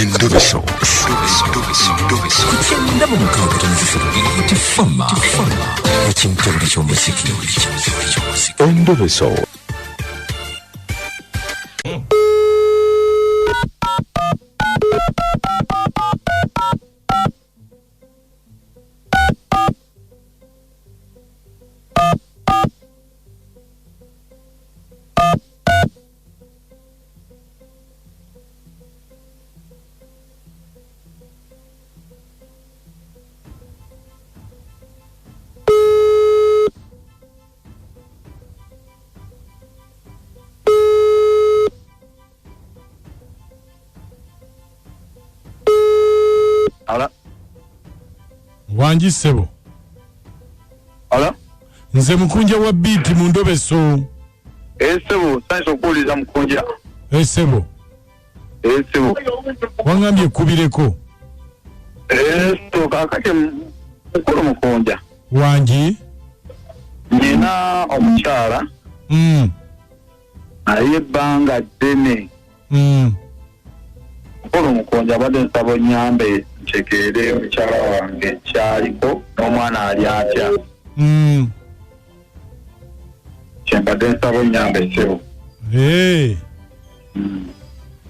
Endobeso. Kugenda mu mukaaga tifama. Ekintu eky'omuziki. Endobeso. Wanji sebo. Ala? Nze mukunja wa beat mu Ndobeso. Sebo, sanso okuwuliriza mukunja. Sebo. Sebo. Wangambye kubireko. Sebo, kakati mukulu mukunja. Wanji? Nina omukyala. Aye ebbanga ddene. Mukulu mukunja abadde nsaba onnyambe ntegeere omukyala wange kyaliko n'omwana ali atya. Kyembadde nsaba onnyambe sebo.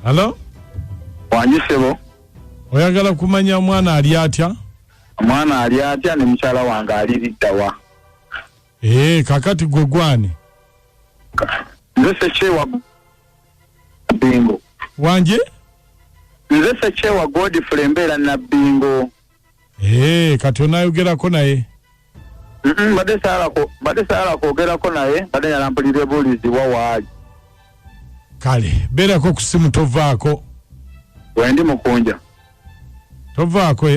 Hello? Wanji sebo? Oyagala kumanya omwana ali atya? Omwana ali atya ne mukyala wange aliriddawa. Kakati gwe gwani? Nze Sekyewa Bingo. Wanje? Nze Sekyewa Godfrey Mbeera Nabbingo. Kati onayogerako naye? Badde saala kwogerako naye, badde yalampulira buulizibwa waali. Kale, beerako ku simu tovaako. Wendi mukunja. Tovaako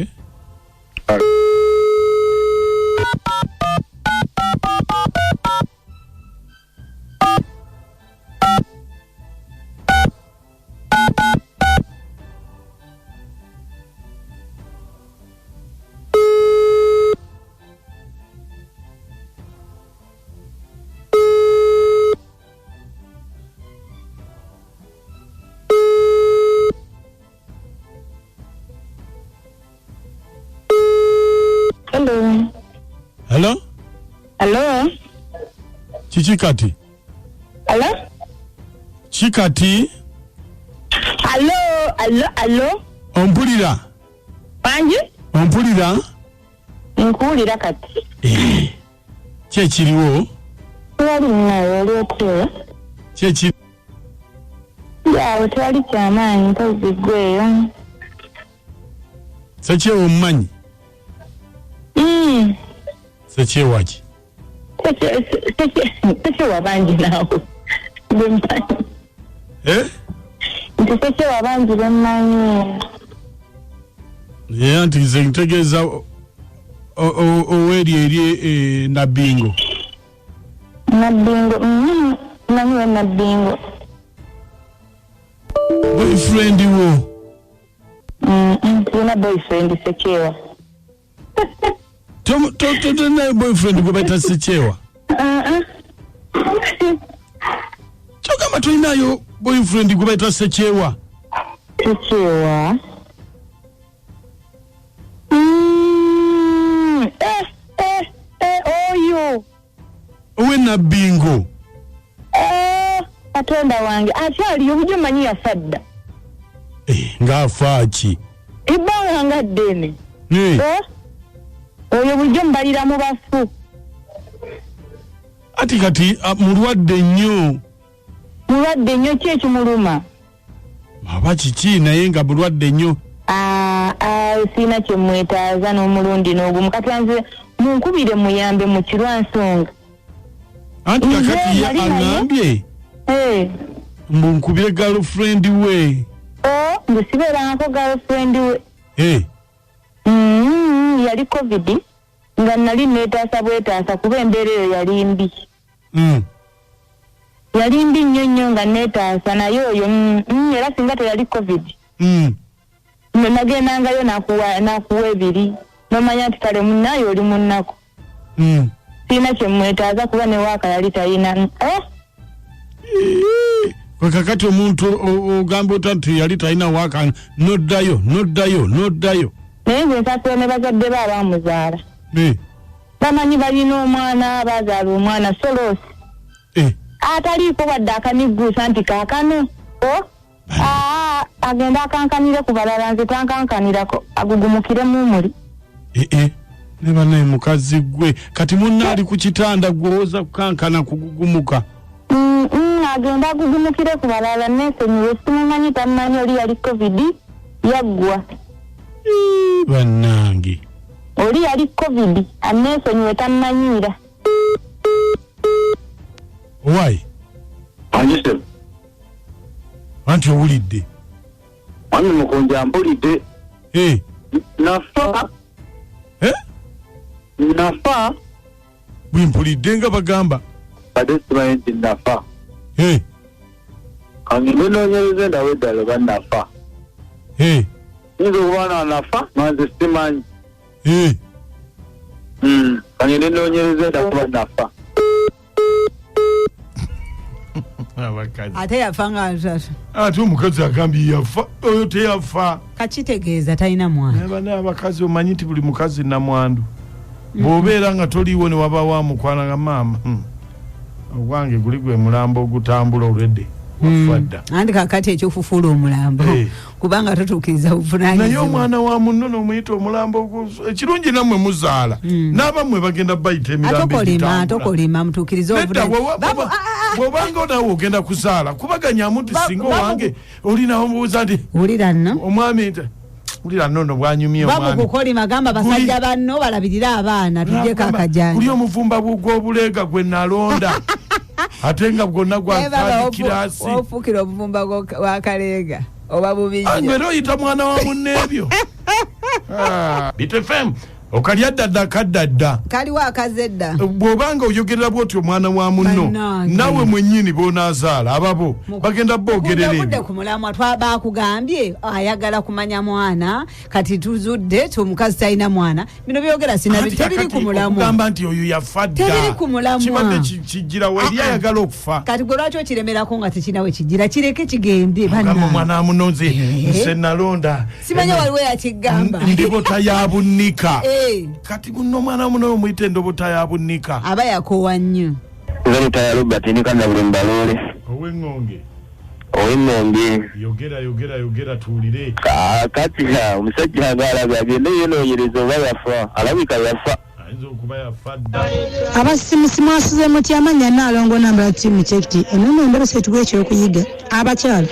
Hello? Hello? Chichikati? Hello? Chikati? Hello? Ompulira? Wanji? Ompulira? Nkuwulira kati. Kyekiriwo? Twali nayo olw'otyo. Kyekiri? Yawe twali kyamaanyi mpozi gweyo. Sekyewa omumanyi? Sekyewa ki? Sekyewa bangi naawe. Bemmanyi. Nti Sekyewa bangi bemmanyi. Nti nze ntegeeza oweri eri Nabbingo. Nabbingo, manyiwe Nabbingo. Boyfriend wo? Tuna boyfriend Sekyewa. Tuna boyfriend gwe bayita Sekyewa? Kyogamba tolinayo boyfriend gwe bayita Sekyewa? Sekyewa? Oyo. Owe Nabbingo? Katonda wange akyaliyo bujjo manyi yafadda. Ng'afa ki? Ebbanga nga ddene. Oyo bujjo mbalira mu bafu. Ati kati mulwadde nnyo. Mulwadde nnyo ki ekimuluma? Aba kiki naye nga mulwadde nnyo? Sina kye mwetaaza n'omulundi n'ogumu. Kati nze munkubire muyambe mu kirwansonga. Anti kakati ye aŋŋambye? Munkubire girlfriend we. Nze sibeerangako girlfriend we. Yali COVID nga nali neetaasa bwetaasa kuba embeera eyo yali mbi. Yali mbi nnyo nga neetaasa naye oyo era singa teyali COVID. Nagendangayo nakuwa ebiri nomanya nti kale munnayo oli munnako. Sina kye mwetaaza kuba ne waaka yali talina. Kwa kakati omuntu ogamba otati yali talina waka noddayo. Naye gwe nsasula ne bazadde ba abamuzaala. Bamanyi balina omwana bazaala omwana Soloosi. Ataliiko wadde akanigguusa nti kaakano. Agenda akankanire ku balala nze tankankanirako agugumukire mu muli. Ne banaye mukazi gwe kati munna ali ku kitanda gwoza kukankana kugugumuka. Agenda agugumukire ku balala neesonyiwe simumanyi tamanyi oli yali COVID yaggwa. Bannange. Oli yali COVID aneesonyiwe tamanyiira. Why? Anjise. Anti owulidde. Wani mukonja mpulidde. Nafa. Nafa. Bwimpulidde nga bagamba. Badde simanyi nti nafa. Kangende noonyereza ndawe eddala oba nafa. Nze okuba nafa manze simanyi. Kangende noonyereza endala oba nafa. Ate yafa nga nsasa. Ate omukazi agambye yafa oyo teyafa. Kakitegeeza talina mwana. Bana abakazi omanyi nti buli mukazi namwandu. Bw'obeera nga toliiwo ne wabaawo amukwana nga maama. Ogwange guli gwe mulambo ogutambula olwedde. Wafadda. Andi kakati ekyofufuula omulambo. Kubanga totuukiriza buvunaanyizibwa. Naye omwana wa munno n'omuyita omulambo ekirungi nammwe muzaala. N'abammwe bagenda bayita emirambo egitambula. Tokolima mutuukiriza obuvunaanyizibwa. Bw'obanga onaawe ogenda kuzaala kubaganyamu nti singa owange olinawo mbuuza nti wulira nno omwami ulira nno bwanyumye omwami babukolima gamba basajja banno balabirira abaana tujjeko akajanja kuli omuvumba gw'obuleega gwe nalonda ate nga bwonna gwa kirasi ofukira obuvumba wa kaleega oba bubijja ngwera oyita mwana wa munneebyo BTFM okalya ddadda kaddadda kaliwo akazedda bw'obanga oyogerera bw'oti omwana wa munno nawe mwennyini b'onaazaala ababo bagenda boogerera ebyo ku mulamwa bakugambye ayagala kumanya mwana kati tuzudde omukazi talina mwana bino byogera tebiri ku mulamwa okugamba nti oyo yafa dda tebiri ku mulamwa kibadde kijjira we eri ayagala okufa kati gwe lwaki okiremerako nga tekinawe kijjira kireke kigende omwana wa munno nze nse nalonda simanya waliwo yakigamba ndibota ya bunnika kati guno mwana muno omuyite endobota ya bunnika aba yakowa nnyo nze mutaya Robert nikanda buli mbalole ow'engombe yogera tuwulire kati omusajja agalaga agende yenoonyereza oba yafa alabika yafa ayinza okuba yafa dda abasimusimu asuze muti amanya naalongo nambala tiimu kyekiti enono endabisa etuwa ekyokuyiga abakyala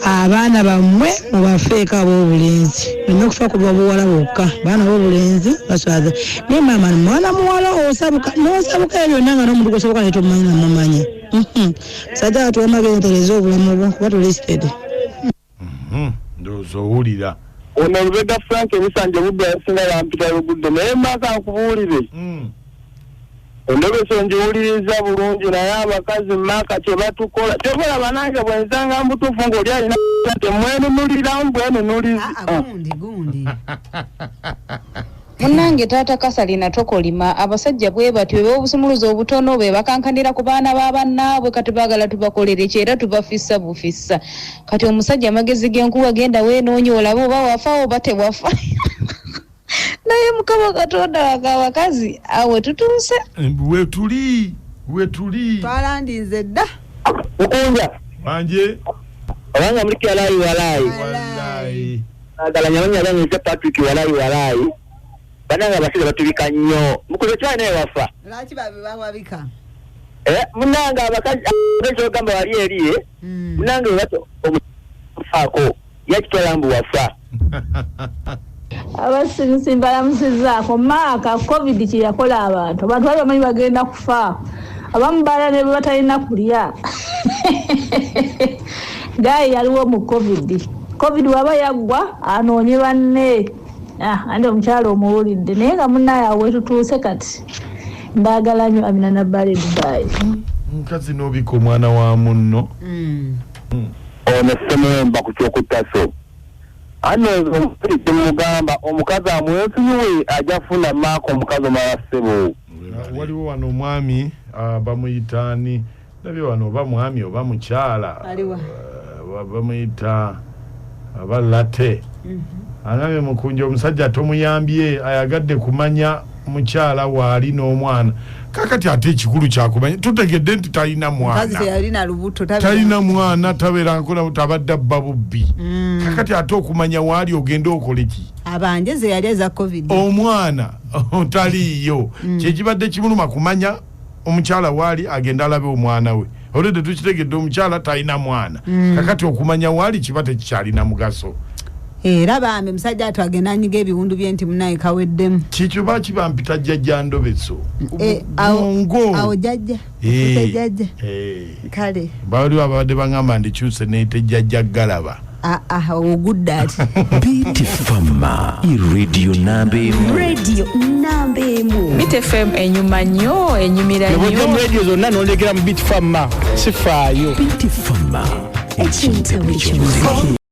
abaana bammwe mubafeeko ab'obulenzi olina okufa ku babuwala bokka baana b'obulenzi baswaza naye maama mwana muwala osabuka n'osabuka ebyo byonna nga n'omuntu gwosabuka naye tomumanyi namumanya musajja atuwamagentereza obulamu bwo kuba tulisted ndowooza owulira ono olubega Frank ebisanja obudde yasinga bampita lugudde naye maka nkubuulire endobesa njiwuliriza bulungi naye abakazi maka kye batukola tebola nange bwensanga mbutuufu ng'oli alina temwenunulira mbwenunuliza gundi munnange taata Kasalina tokolima abasajja bwe batyo b'obusumuluzo obutono be bakankanira ku baana b'abannaabwe kati baagala tubakolere kyera tubafissa bufissa kati omusajja amagezi g'enkuba genda weenoonya olabe oba wafa oba tewafa naye mukama katonda w'abakazi awe tutuuse wetuli twalandinze dda mukunja wanje obanga muliki walaayi agalanyabanyabanyiza Patrick walaayi bananga abasajja batubika nnyo mukuze kyali naye wafa lwaki babawabika munanga abakazi ekyogamba wali eriye munanga webato omufaako yakitwala mbu wafa abasimusimba lamusizaako maaka covid kyeyakola abantu bali bamanyi bagenda kufa abamu baala ne batalina kulya gayi yaliwo mu covid waba yaggwa anoonye banne andi omukyalo omuwulidde naye nga munnaye awe tutuuse kati mbaagala nnyo Amina Nabbali Dubai nkazi n'obika omwana wa munno ono semwemba ku kyokutaso anozo mugamba omukazi amwensuyiwe ajja funa maako omukazi omala ssebo waliwo wano omwami bamuyitaani Nabyo wano oba mwami oba mukyala bamuyita abalate angabe mukunja omusajja tomuyambye ayagadde kumanya mukyala waali n'omwana kakati ate ekikulu kyakumanya tutegedde nti talina mwana mwana tabeera nkola tabadde bba bubbi kakati ate okumanya waali ogenda okole ki abanje ze yali eza covid omwana taliyo kyekibadde kimuluma kumanya omukyala waali agenda alabe omwana we olwedde tukitegedde omukyala talina mwana kakati okumanya waali kiba tekikyalina mugaso era bambe musajja atwagenda anyiga ebiwundu bye nti munaye kaweddemu kikyo bakibampita jjajja ndobeso awo jjajja jjajja kale bali babadde bangamba ndikyuse neyite jjajja galaba ogudde ati Beat FM radio nambe mu Beat FM enyuma nnyo enyumira nnyo yobodde radio zonna nolekera mu Beat FM sifaayo Beat FM ekintu eky'omuziki